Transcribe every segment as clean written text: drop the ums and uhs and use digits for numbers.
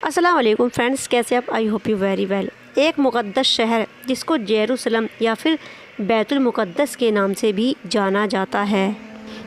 السلام علیکم فرینڈس، کیسے آپ؟ I hope you very well. ایک مقدس شہر جس کو یروشلم یا پھر بیت المقدس کے نام سے بھی جانا جاتا ہے،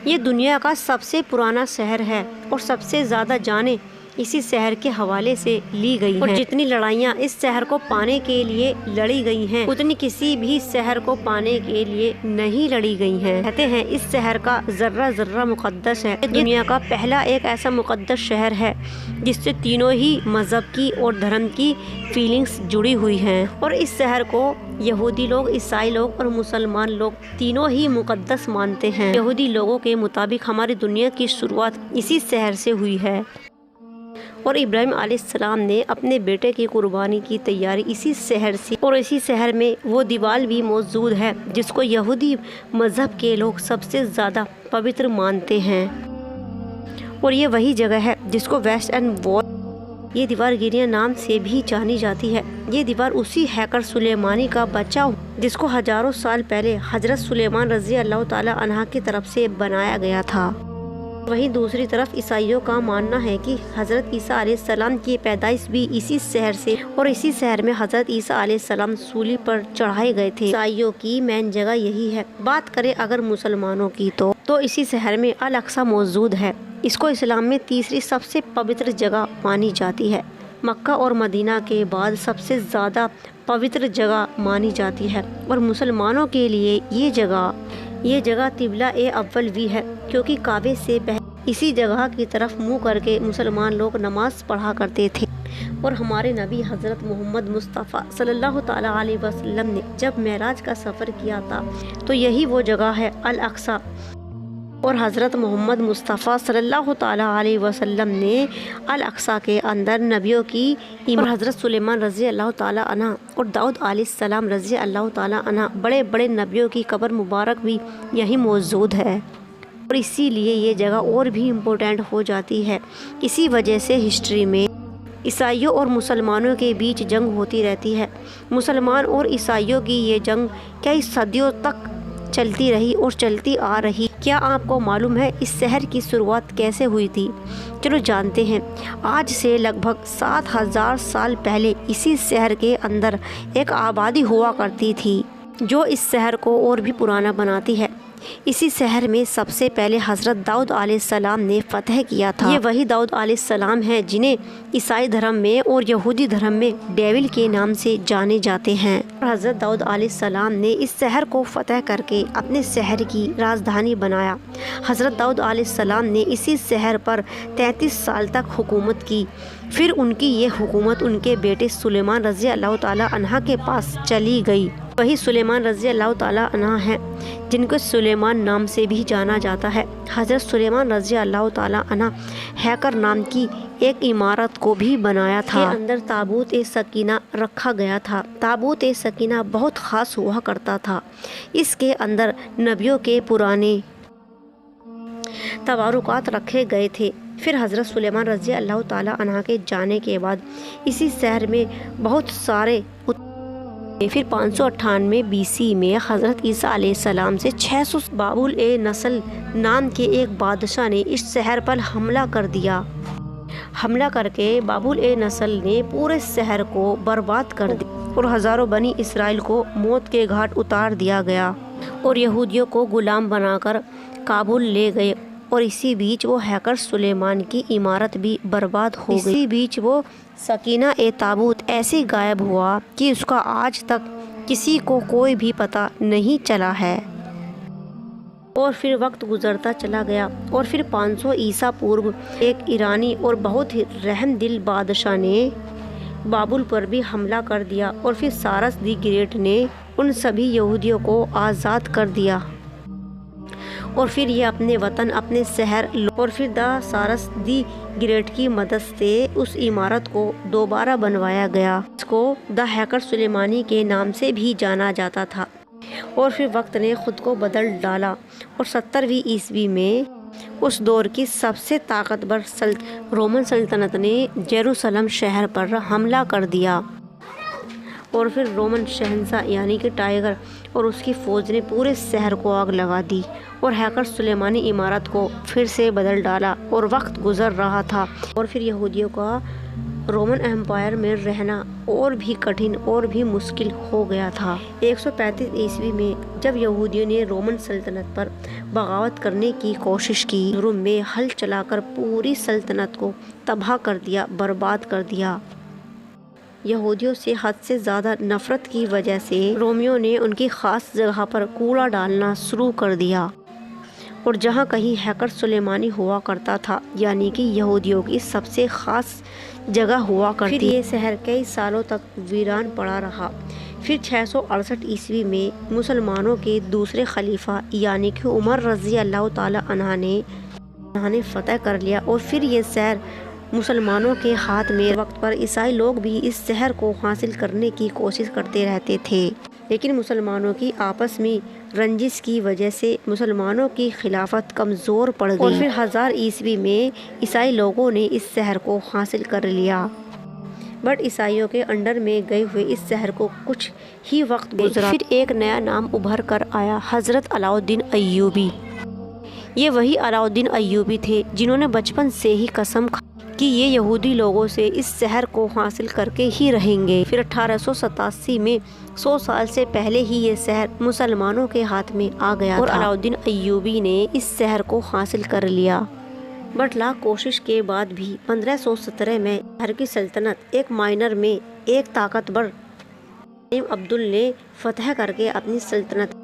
یہ دنیا کا سب سے پرانا شہر ہے اور سب سے زیادہ جانیں اسی شہر کے حوالے سے لی گئی ہیں، اور جتنی لڑائیاں اس شہر کو پانے کے لیے لڑی گئی ہیں اتنی کسی بھی شہر کو پانے کے لیے نہیں لڑی گئی ہیں۔ کہتے ہیں اس شہر کا ذرہ ذرہ مقدس ہے۔ دنیا کا پہلا ایک ایسا مقدس شہر ہے جس سے تینوں ہی مذہب کی اور دھرم کی فیلنگز جڑی ہوئی ہیں، اور اس شہر کو یہودی لوگ، عیسائی لوگ اور مسلمان لوگ تینوں ہی مقدس مانتے ہیں۔ یہودی لوگوں کے مطابق ہماری دنیا کی شروعات اسی شہر سے ہوئی ہے، اور ابراہیم علیہ السلام نے اپنے بیٹے کی قربانی کی تیاری اسی شہر سے، اور اسی شہر میں وہ دیوار بھی موجود ہے جس کو یہودی مذہب کے لوگ سب سے زیادہ پوتر مانتے ہیں، اور یہ وہی جگہ ہے جس کو ویسٹ اینڈ وال، یہ دیوار گریا نام سے بھی جانی جاتی ہے۔ یہ دیوار اسی ہیکل سلیمانی کا بچہ جس کو ہزاروں سال پہلے حضرت سلیمان رضی اللہ تعالی عنہ کی طرف سے بنایا گیا تھا۔ وہیں دوسری طرف عیسائیوں کا ماننا ہے کہ حضرت عیسیٰ علیہ السلام کی پیدائش بھی اسی شہر سے، اور اسی شہر میں حضرت عیسیٰ علیہ السلام سولی پر چڑھائے گئے تھے۔ عیسائیوں کی مین جگہ یہی ہے۔ بات کریں اگر مسلمانوں کی تو اسی شہر میں الاقصی موجود ہے۔ اس کو اسلام میں تیسری سب سے پوتر جگہ مانی جاتی ہے۔ مکہ اور مدینہ کے بعد سب سے زیادہ پوتر جگہ مانی جاتی ہے، اور مسلمانوں کے لیے یہ جگہ قبلہ اول بھی ہے، کیونکہ کعبے سے اسی جگہ کی طرف منہ کر کے مسلمان لوگ نماز پڑھا کرتے تھے، اور ہمارے نبی حضرت محمد مصطفیٰ صلی اللہ تعالی علیہ وسلم نے جب معراج کا سفر کیا تھا تو یہی وہ جگہ ہے الاقصی، اور حضرت محمد مصطفیٰ صلی اللہ تعالی علیہ وسلم نے الاقصی کے اندر نبیوں کی اور حضرت سلیمان رضی اللہ تعالی عنہ اور داؤد علیہ السلام رضی اللہ تعالی عنہ بڑے بڑے نبیوں کی قبر مبارک بھی یہی موجود ہے، اور اسی لیے یہ جگہ اور بھی امپورٹنٹ ہو جاتی ہے۔ اسی وجہ سے ہسٹری میں عیسائیوں اور مسلمانوں کے بیچ جنگ ہوتی رہتی ہے۔ مسلمان اور عیسائیوں کی یہ جنگ کئی صدیوں تک چلتی رہی اور چلتی آ رہی۔ کیا آپ کو معلوم ہے اس شہر کی شروعات کیسے ہوئی تھی؟ چلو جانتے ہیں۔ آج سے لگ بھگ 7000 سال پہلے اسی شہر کے اندر ایک آبادی ہوا کرتی تھی جو اس شہر کو اور بھی پرانا بناتی ہے۔ اسی شہر میں سب سے پہلے حضرت داؤد علیہ السلام نے فتح کیا تھا۔ یہ وہی داؤد علیہ السلام ہیں جنہیں عیسائی دھرم میں اور یہودی دھرم میں ڈیول کے نام سے جانے جاتے ہیں۔ حضرت داؤد علیہ السلام نے اس شہر کو فتح کر کے اپنے شہر کی راجدھانی بنایا۔ حضرت داؤد علیہ السلام نے اسی شہر پر 33 سال تک حکومت کی۔ پھر ان کی یہ حکومت ان کے بیٹے سلیمان رضی اللہ تعالی عنہ کے پاس چلی گئی۔ وہی سلیمان رضی اللہ تعالی عنہ ہیں جن کو سلیمان نام سے بھی جانا جاتا ہے۔ حضرت سلیمان رضی اللہ تعالی عنہ ہیکل نام کی ایک عمارت کو بھی بنایا تھا، کے اندر تابوت سکینہ رکھا گیا تھا۔ تابوت سکینہ بہت خاص ہوا کرتا تھا۔ اس کے اندر نبیوں کے پرانے تبرکات رکھے گئے تھے۔ پھر حضرت سلیمان رضی اللہ تعالی عنہ کے جانے کے بعد اسی شہر میں بہت سارے پھر 598 BC میں حضرت عیسیٰ علیہ السلام سے 600 بابل نسل نام کے ایک بادشاہ نے اس شہر پر حملہ کر دیا۔ حملہ کر کے بابل نسل نے پورے شہر کو برباد کر دیا، اور ہزاروں بنی اسرائیل کو موت کے گھاٹ اتار دیا گیا، اور یہودیوں کو غلام بنا کر کابل لے گئے، اور اسی بیچ وہ ہیکل سلیمان کی عمارت بھی برباد ہو گئی۔ اسی بیچ وہ سکینہ تابوت ایسے غائب ہوا کہ اس کا آج تک کسی کو کوئی بھی پتہ نہیں چلا ہے۔ اور پھر وقت گزرتا چلا گیا، اور پھر 500 عیسیٰ پورو ایک ایرانی اور بہت ہی رحم دل بادشاہ نے بابل پر بھی حملہ کر دیا، اور پھر سائرس دی گریٹ نے ان سبھی یہودیوں کو آزاد کر دیا، اور پھر یہ اپنے وطن اپنے شہر، اور پھر سائرس دی گریٹ کی مدد سے اس عمارت کو دوبارہ بنوایا گیا، اس کو ہیکل سلیمانی کے نام سے بھی جانا جاتا تھا۔ اور پھر وقت نے خود کو بدل ڈالا، اور 70ویں عیسوی میں اس دور کی سب سے طاقتور رومن سلطنت نے یروشلم شہر پر حملہ کر دیا، اور پھر رومن شہنشاہ یعنی کہ ٹائگر اور اس کی فوج نے پورے شہر کو آگ لگا دی، اور ہیکل سلیمانی عمارت کو پھر سے بدل ڈالا، اور وقت گزر رہا تھا، اور پھر یہودیوں کا رومن امپائر میں رہنا اور بھی کٹھن اور بھی مشکل ہو گیا تھا۔ 135 عیسوی میں جب یہودیوں نے رومن سلطنت پر بغاوت کرنے کی کوشش کی، روم میں ہل چلا کر پوری سلطنت کو تباہ کر دیا، برباد کر دیا۔ یہودیوں سے حد سے زیادہ نفرت کی وجہ سے رومیوں نے ان کی خاص جگہ پر کوڑا ڈالنا شروع کر دیا، اور جہاں کہیں ہیکل سلیمانی ہوا کرتا تھا، یعنی کہ یہودیوں کی سب سے خاص جگہ ہوا کرتی، پھر یہ شہر کئی سالوں تک ویران پڑا رہا۔ پھر 668 عیسوی میں مسلمانوں کے دوسرے خلیفہ یعنی کہ عمر رضی اللہ تعالی عنہ نے فتح کر لیا، اور پھر یہ شہر مسلمانوں کے ہاتھ میں وقت پر عیسائی لوگ بھی اس شہر کو حاصل کرنے کی کوشش کرتے رہتے تھے، لیکن مسلمانوں کی آپس میں رنجش کی وجہ سے مسلمانوں کی خلافت کمزور پڑ گئی، اور پھر 1000 عیسوی میں عیسائی لوگوں نے اس شہر کو حاصل کر لیا۔ بٹ عیسائیوں کے انڈر میں گئے ہوئے اس شہر کو کچھ ہی وقت گزرا، پھر ایک نیا نام ابھر کر آیا، حضرت علاء الدین ایوبی۔ یہ وہی علاء الدین ایوبی تھے جنہوں نے بچپن سے ہی قسم کھائی کہ یہ یہودی لوگوں سے اس شہر کو حاصل کر کے ہی رہیں گے۔ پھر 1887 میں 100 سال سے پہلے ہی یہ شہر مسلمانوں کے ہاتھ میں آ گیا اور علاء الدین ایوبی نے اس شہر کو حاصل کر لیا۔ بٹ لاکھ کوشش کے بعد بھی 1517 میں شہر کی سلطنت ایک مائنر میں ایک طاقتور عبدال نے فتح کر کے اپنی سلطنت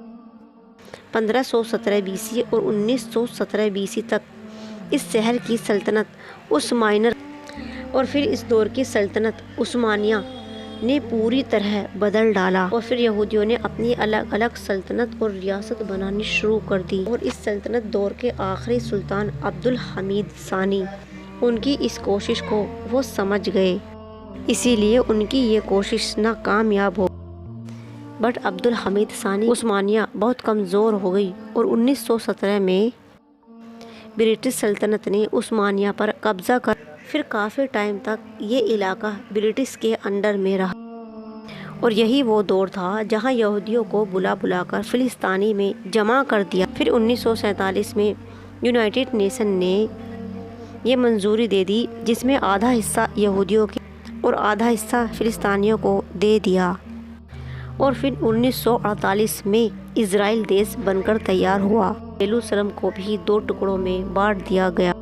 1517 BC اور 1917 BC تک اس شہر کی سلطنت عثمانیہ اور پھر اس دور کی سلطنت عثمانیہ نے پوری طرح بدل ڈالا، اور پھر یہودیوں نے اپنی الگ الگ سلطنت اور ریاست بنانی شروع کر دی، اور اس سلطنت دور کے آخری سلطان عبد الحمید ثانی ان کی اس کوشش کو وہ سمجھ گئے، اسی لیے ان کی یہ کوشش ناکامیاب ہو۔ بٹ عبد الحمید ثانی عثمانیہ بہت کمزور ہو گئی، اور 1917 میں برٹش سلطنت نے عثمانیہ پر قبضہ کر پھر کافی ٹائم تک یہ علاقہ برٹش کے انڈر میں رہا، اور یہی وہ دور تھا جہاں یہودیوں کو بلا بلا کر فلسطینی میں جمع کر دیا۔ پھر 1947 میں یونائٹڈ نیشن نے یہ منظوری دے دی جس میں آدھا حصہ یہودیوں کے اور آدھا حصہ فلسطینیوں کو دے دیا، اور پھر 1948 میں اسرائیل دیش بن کر تیار ہوا۔ یروشلم کو بھی 2 ٹکڑوں میں بانٹ دیا گیا۔